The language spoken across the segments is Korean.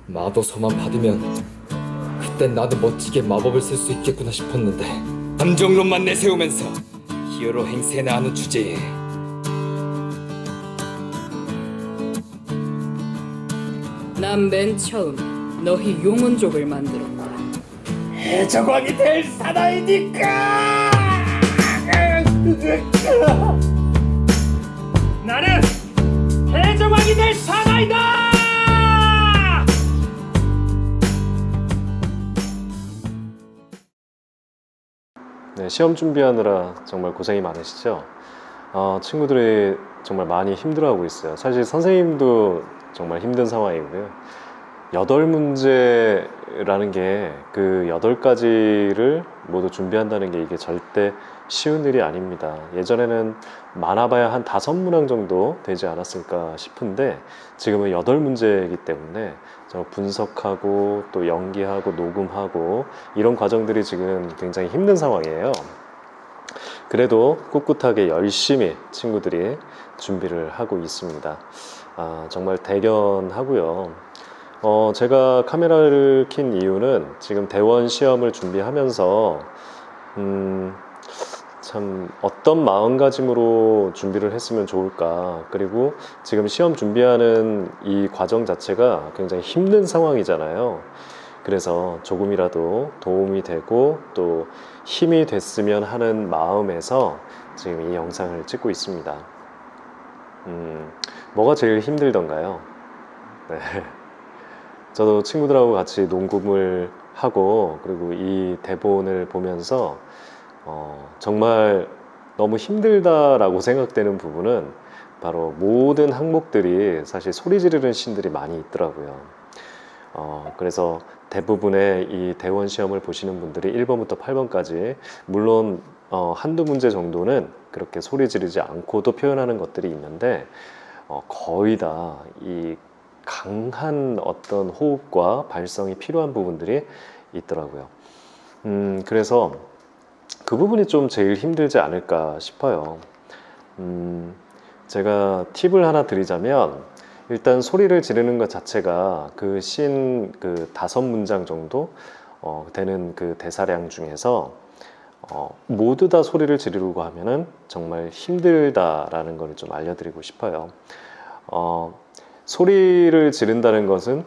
마도서만 받으면 그땐 나도 멋지게 마법을 쓸 수 있겠구나 싶었는데 감정론만 내세우면서 히어로 행세나 하는 주제에 난 맨 처음 너희 용원족을 만들었다. 해적왕이 될 사나이니까! 나는 해적왕이 될 사나이다! 네, 시험 준비하느라 정말 고생이 많으시죠? 친구들이 정말 많이 힘들어하고 있어요. 사실 선생님도 정말 힘든 상황이고요. 8문제라는 게 그 8가지를 모두 준비한다는 게 이게 절대 쉬운 일이 아닙니다. 예전에는 많아봐야 한 5문항 정도 되지 않았을까 싶은데 지금은 8문제이기 때문에 저 분석하고 또 연기하고 녹음하고 이런 과정들이 지금 굉장히 힘든 상황이에요. 그래도 꿋꿋하게 열심히 친구들이 준비를 하고 있습니다. 정말 대견하고요. 제가 카메라를 킨 이유는 지금 대원 시험을 준비하면서 참 어떤 마음가짐으로 준비를 했으면 좋을까. 그리고 지금 시험 준비하는 이 과정 자체가 굉장히 힘든 상황이잖아요. 그래서 조금이라도 도움이 되고 또 힘이 됐으면 하는 마음에서 지금 이 영상을 찍고 있습니다. 뭐가 제일 힘들던가요? 네. 저도 친구들하고 같이 녹음을 하고 그리고 이 대본을 보면서 정말 너무 힘들다라고 생각되는 부분은 바로 모든 항목들이 사실 소리 지르는 씬들이 많이 있더라고요. 그래서 대부분의 이 대원 시험을 보시는 분들이 1번부터 8번까지 물론 한두 문제 정도는 그렇게 소리 지르지 않고도 표현하는 것들이 있는데 거의 다 이 강한 어떤 호흡과 발성이 필요한 부분들이 있더라고요. 그래서 그 부분이 좀 제일 힘들지 않을까 싶어요. 제가 팁을 하나 드리자면 일단 소리를 지르는 것 자체가 그 씬 그 5문장 정도 되는 그 대사량 중에서 모두 다 소리를 지르려고 하면은 정말 힘들다라는 걸 좀 알려드리고 싶어요. 소리를 지른다는 것은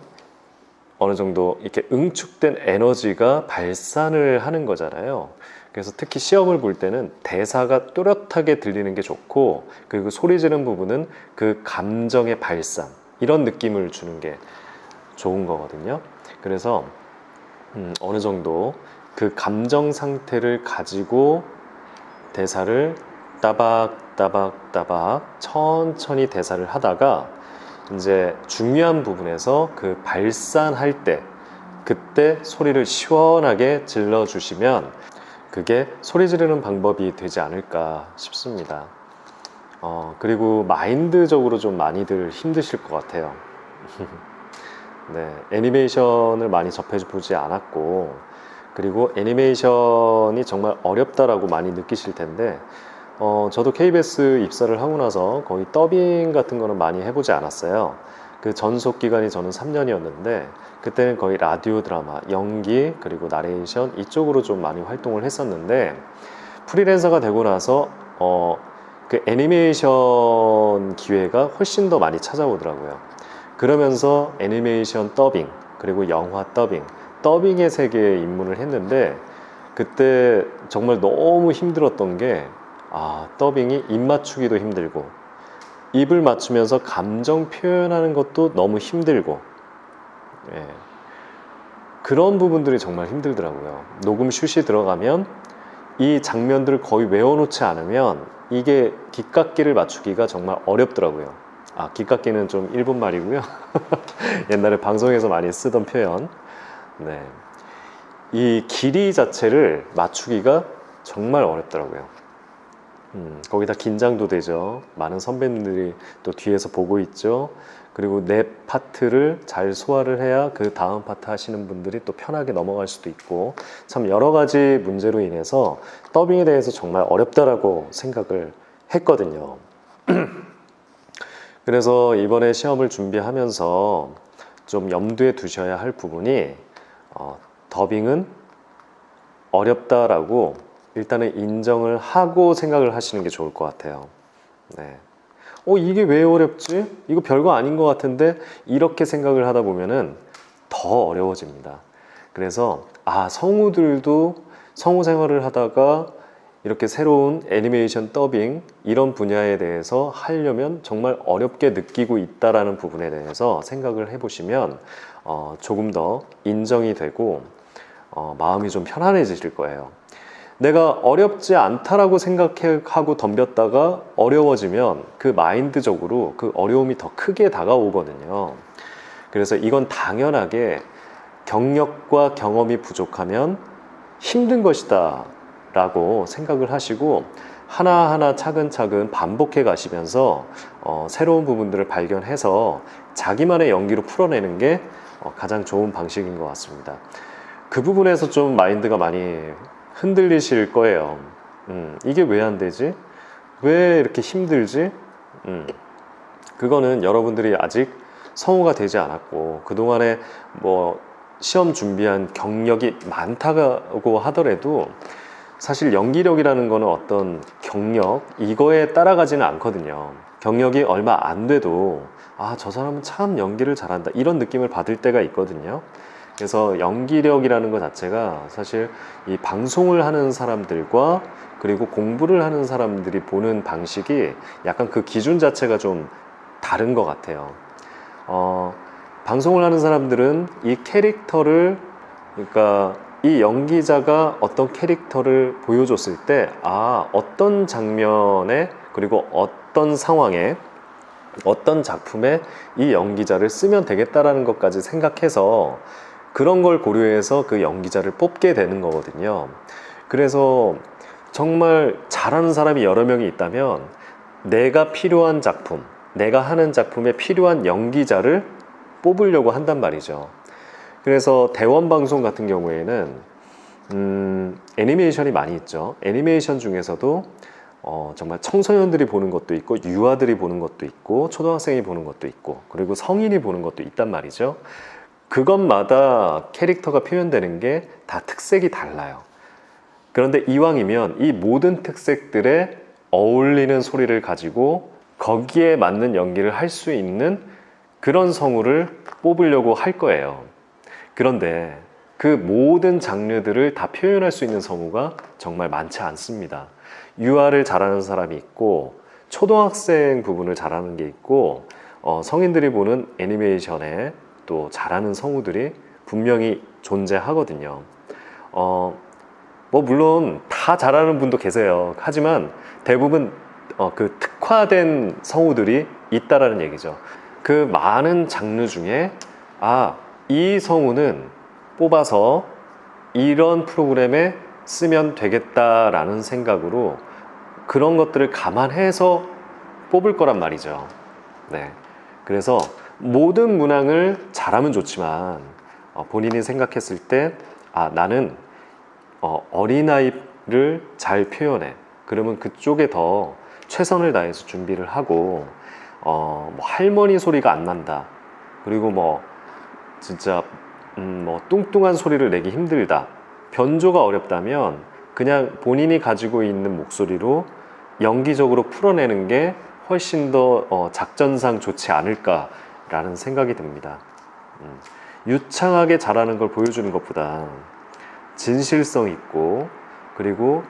어느 정도 이렇게 응축된 에너지가 발산을 하는 거잖아요. 그래서 특히 시험을 볼 때는 대사가 뚜렷하게 들리는 게 좋고 그리고 소리 지르는 부분은 그 감정의 발산 이런 느낌을 주는 게 좋은 거거든요. 그래서 어느 정도 그 감정 상태를 가지고 대사를 따박따박따박 천천히 대사를 하다가 이제 중요한 부분에서 그 발산할 때 그때 소리를 시원하게 질러 주시면 그게 소리 지르는 방법이 되지 않을까 싶습니다. 그리고 마인드적으로 좀 많이들 힘드실 것 같아요. 네, 애니메이션을 많이 접해보지 않았고 그리고 애니메이션이 정말 어렵다라고 많이 느끼실 텐데 저도 KBS 입사를 하고 나서 거의 더빙 같은 거는 많이 해보지 않았어요. 그 전속 기간이 저는 3년이었는데 그때는 거의 라디오 드라마, 연기 그리고 나레이션 이쪽으로 좀 많이 활동을 했었는데 프리랜서가 되고 나서 그 애니메이션 기회가 훨씬 더 많이 찾아오더라고요. 그러면서 애니메이션 더빙 그리고 영화 더빙의 세계에 입문을 했는데 그때 정말 너무 힘들었던 게 더빙이 입 맞추기도 힘들고 입을 맞추면서 감정 표현하는 것도 너무 힘들고 그런 부분들이 정말 힘들더라고요. 녹음 슛이 들어가면 이 장면들을 거의 외워놓지 않으면 이게 귓깎이를 맞추기가 정말 어렵더라고요. 귓깎이는 좀 일본 말이고요. 옛날에 방송에서 많이 쓰던 표현. 네. 이 길이 자체를 맞추기가 정말 어렵더라고요. 거기다 긴장도 되죠. 많은 선배님들이 또 뒤에서 보고 있죠. 그리고 내 파트를 잘 소화를 해야 그 다음 파트 하시는 분들이 또 편하게 넘어갈 수도 있고 참 여러 가지 문제로 인해서 더빙에 대해서 정말 어렵다라고 생각을 했거든요. 그래서 이번에 시험을 준비하면서 좀 염두에 두셔야 할 부분이 더빙은 어렵다라고 일단은 인정을 하고 생각을 하시는 게 좋을 것 같아요. 네. 이게 왜 어렵지? 이거 별거 아닌 것 같은데 이렇게 생각을 하다 보면은 더 어려워집니다. 그래서 성우들도 성우 생활을 하다가 이렇게 새로운 애니메이션 더빙 이런 분야에 대해서 하려면 정말 어렵게 느끼고 있다라는 부분에 대해서 생각을 해보시면 조금 더 인정이 되고 마음이 좀 편안해지실 거예요. 내가 어렵지 않다라고 생각하고 덤볐다가 어려워지면 그 마인드적으로 그 어려움이 더 크게 다가오거든요. 그래서 이건 당연하게 경력과 경험이 부족하면 힘든 것이다 라고 생각을 하시고 하나하나 차근차근 반복해 가시면서 새로운 부분들을 발견해서 자기만의 연기로 풀어내는 게 가장 좋은 방식인 것 같습니다. 그 부분에서 좀 마인드가 많이 흔들리실 거예요. 이게 왜 안 되지? 왜 이렇게 힘들지? 그거는 여러분들이 아직 성우가 되지 않았고 그동안에 뭐 시험 준비한 경력이 많다고 하더라도 사실 연기력이라는 거는 어떤 경력 이거에 따라가지는 않거든요. 경력이 얼마 안 돼도 저 사람은 참 연기를 잘한다 이런 느낌을 받을 때가 있거든요. 그래서 연기력이라는 것 자체가 사실 이 방송을 하는 사람들과 그리고 공부를 하는 사람들이 보는 방식이 약간 그 기준 자체가 좀 다른 것 같아요. 방송을 하는 사람들은 이 캐릭터를 그러니까 이 연기자가 어떤 캐릭터를 보여줬을 때 어떤 장면에 그리고 어떤 상황에 어떤 작품에 이 연기자를 쓰면 되겠다라는 것까지 생각해서 그런 걸 고려해서 그 연기자를 뽑게 되는 거거든요. 그래서 정말 잘하는 사람이 여러 명이 있다면 내가 필요한 작품, 내가 하는 작품에 필요한 연기자를 뽑으려고 한단 말이죠. 그래서 대원 방송 같은 경우에는 애니메이션이 많이 있죠. 애니메이션 중에서도 정말 청소년들이 보는 것도 있고 유아들이 보는 것도 있고 초등학생이 보는 것도 있고 그리고 성인이 보는 것도 있단 말이죠. 그것마다 캐릭터가 표현되는 게 다 특색이 달라요. 그런데 이왕이면 이 모든 특색들에 어울리는 소리를 가지고 거기에 맞는 연기를 할 수 있는 그런 성우를 뽑으려고 할 거예요. 그런데 그 모든 장르들을 다 표현할 수 있는 성우가 정말 많지 않습니다. 유아를 잘하는 사람이 있고 초등학생 부분을 잘하는 게 있고 성인들이 보는 애니메이션에 또 잘하는 성우들이 분명히 존재하거든요. 뭐 물론 다 잘하는 분도 계세요. 하지만 대부분 그 특화된 성우들이 있다라는 얘기죠. 그 많은 장르 중에 이 성우는 뽑아서 이런 프로그램에 쓰면 되겠다라는 생각으로 그런 것들을 감안해서 뽑을 거란 말이죠. 네. 그래서 모든 문항을 잘하면 좋지만 본인이 생각했을 때 나는 어린아이를 잘 표현해. 그러면 그쪽에 더 최선을 다해서 준비를 하고 뭐 할머니 소리가 안 난다. 그리고 뭐 진짜 뭐 뚱뚱한 소리를 내기 힘들다. 변조가 어렵다면 그냥 본인이 가지고 있는 목소리로 연기적으로 풀어내는 게 훨씬 더 작전상 좋지 않을까라는 생각이 듭니다. 유창하게 잘하는 걸 보여주는 것보다 진실성 있고 그리고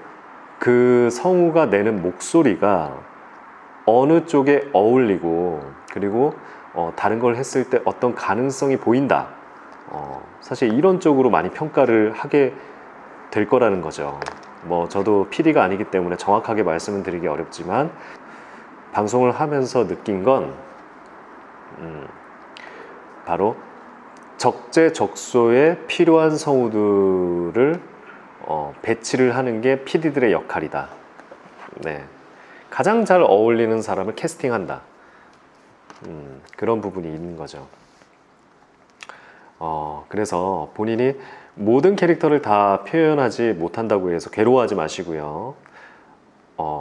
그 성우가 내는 목소리가 어느 쪽에 어울리고 그리고 다른 걸 했을 때 어떤 가능성이 보인다. 사실 이런 쪽으로 많이 평가를 하게 될 거라는 거죠. 뭐 저도 PD가 아니기 때문에 정확하게 말씀을 드리기 어렵지만 방송을 하면서 느낀 건 바로 적재적소에 필요한 성우들을 배치를 하는 게 PD들의 역할이다. 네. 가장 잘 어울리는 사람을 캐스팅한다. 그런 부분이 있는 거죠. 그래서 본인이 모든 캐릭터를 다 표현하지 못한다고 해서 괴로워하지 마시고요.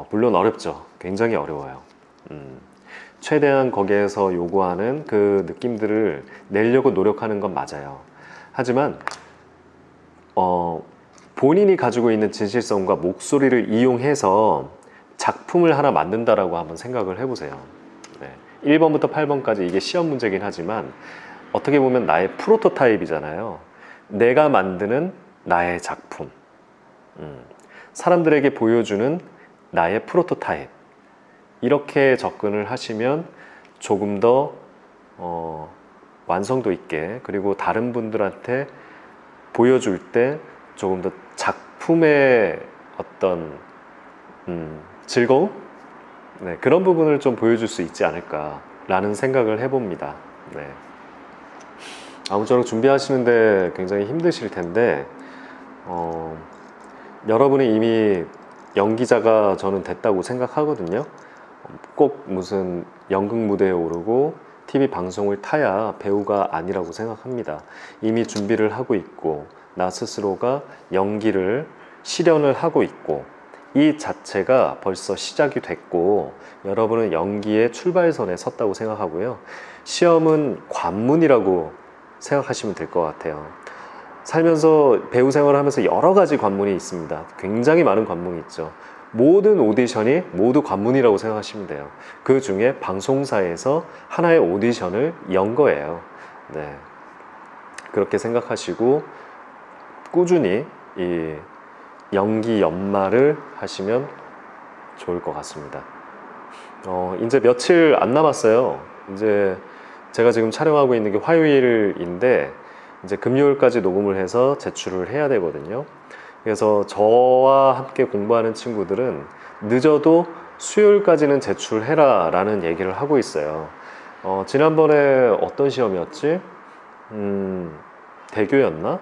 물론 어렵죠. 굉장히 어려워요. 최대한 거기에서 요구하는 그 느낌들을 내려고 노력하는 건 맞아요. 하지만 본인이 가지고 있는 진실성과 목소리를 이용해서 작품을 하나 만든다라고 한번 생각을 해보세요. 네. 1번부터 8번까지 이게 시험 문제긴 하지만 어떻게 보면 나의 프로토타입이잖아요. 내가 만드는 나의 작품, 사람들에게 보여주는 나의 프로토타입, 이렇게 접근을 하시면 조금 더 완성도 있게, 그리고 다른 분들한테 보여줄 때 조금 더 작품의 어떤 즐거움? 네, 그런 부분을 좀 보여줄 수 있지 않을까라는 생각을 해봅니다. 네. 아무쪼록 준비하시는데 굉장히 힘드실 텐데 여러분이 이미 연기자가 저는 됐다고 생각하거든요. 꼭 무슨 연극 무대에 오르고 TV 방송을 타야 배우가 아니라고 생각합니다. 이미 준비를 하고 있고 나 스스로가 연기를 실현을 하고 있고 이 자체가 벌써 시작이 됐고 여러분은 연기의 출발선에 섰다고 생각하고요. 시험은 관문이라고 생각하시면 될 것 같아요. 살면서 배우 생활을 하면서 여러 가지 관문이 있습니다. 굉장히 많은 관문이 있죠. 모든 오디션이 모두 관문이라고 생각하시면 돼요. 그 중에 방송사에서 하나의 오디션을 연 거예요. 네. 그렇게 생각하시고 꾸준히 이 연기 연마를 하시면 좋을 것 같습니다. 이제 며칠 안 남았어요. 이제 제가 지금 촬영하고 있는 게 화요일인데 이제 금요일까지 녹음을 해서 제출을 해야 되거든요. 그래서 저와 함께 공부하는 친구들은 늦어도 수요일까지는 제출해라 라는 얘기를 하고 있어요. 지난번에 어떤 시험이었지? 대교였나?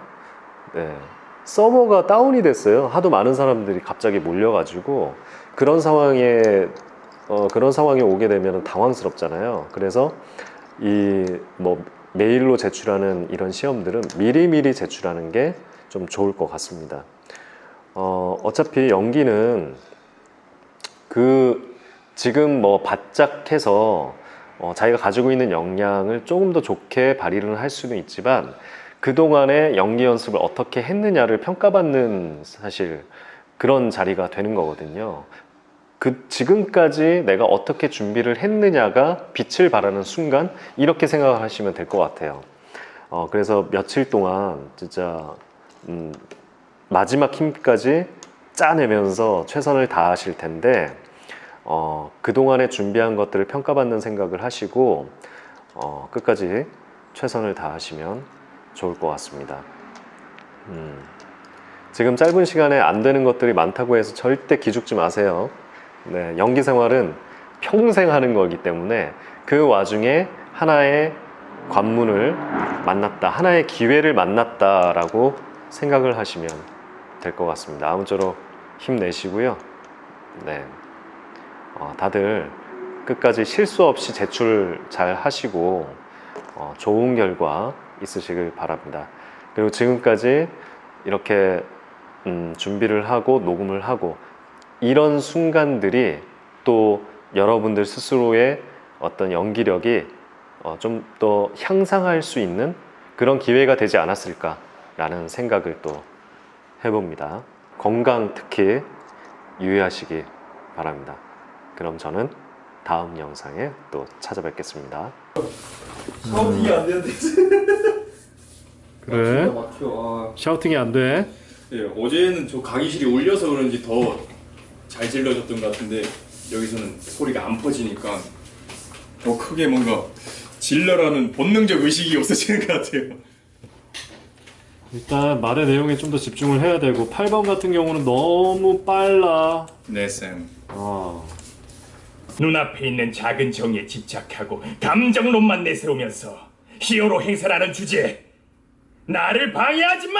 네. 서버가 다운이 됐어요. 하도 많은 사람들이 갑자기 몰려가지고 그런 상황에 오게 되면 당황스럽잖아요. 그래서 메일로 제출하는 이런 시험들은 미리미리 제출하는 게 좀 좋을 것 같습니다. 어차피 연기는 지금 바짝해서 자기가 가지고 있는 역량을 조금 더 좋게 발휘를 할 수는 있지만 그동안의 연기 연습을 어떻게 했느냐를 평가받는 사실 그런 자리가 되는 거거든요. 지금까지 내가 어떻게 준비를 했느냐가 빛을 발하는 순간 이렇게 생각을 하시면 될 것 같아요. 그래서 며칠 동안 진짜 마지막 힘까지 짜내면서 최선을 다하실 텐데 그동안에 준비한 것들을 평가받는 생각을 하시고 끝까지 최선을 다하시면 좋을 것 같습니다. 지금 짧은 시간에 안 되는 것들이 많다고 해서 절대 기죽지 마세요. 네, 연기 생활은 평생 하는 거기 때문에 그 와중에 하나의 관문을 만났다, 하나의 기회를 만났다라고 생각을 하시면 될 것 같습니다. 아무쪼록 힘내시고요. 네, 다들 끝까지 실수 없이 제출 잘 하시고 좋은 결과 있으시길 바랍니다. 그리고 지금까지 이렇게 준비를 하고 녹음을 하고 이런 순간들이 또 여러분들 스스로의 어떤 연기력이 좀 더 향상할 수 있는 그런 기회가 되지 않았을까라는 생각을 또 해봅니다. 건강 특히 유의하시기 바랍니다. 그럼 저는 다음 영상에 또 찾아뵙겠습니다. 샤우팅이 안 되는데. 그래? 막혀. 샤우팅이 안 돼? 네, 어제는 저 강의실이 울려서 그런지 더 잘 질러졌던 것 같은데 여기서는 소리가 안 퍼지니까 더 크게 뭔가 질러라는 본능적 의식이 없어지는 것 같아요. 일단 말의 내용에 좀 더 집중을 해야 되고 8번 같은 경우는 너무 빨라. 네, 쌤. 눈앞에 있는 작은 정의에 집착하고 감정론만 내세우면서 히어로 행세라는 주제에 나를 방해하지 마!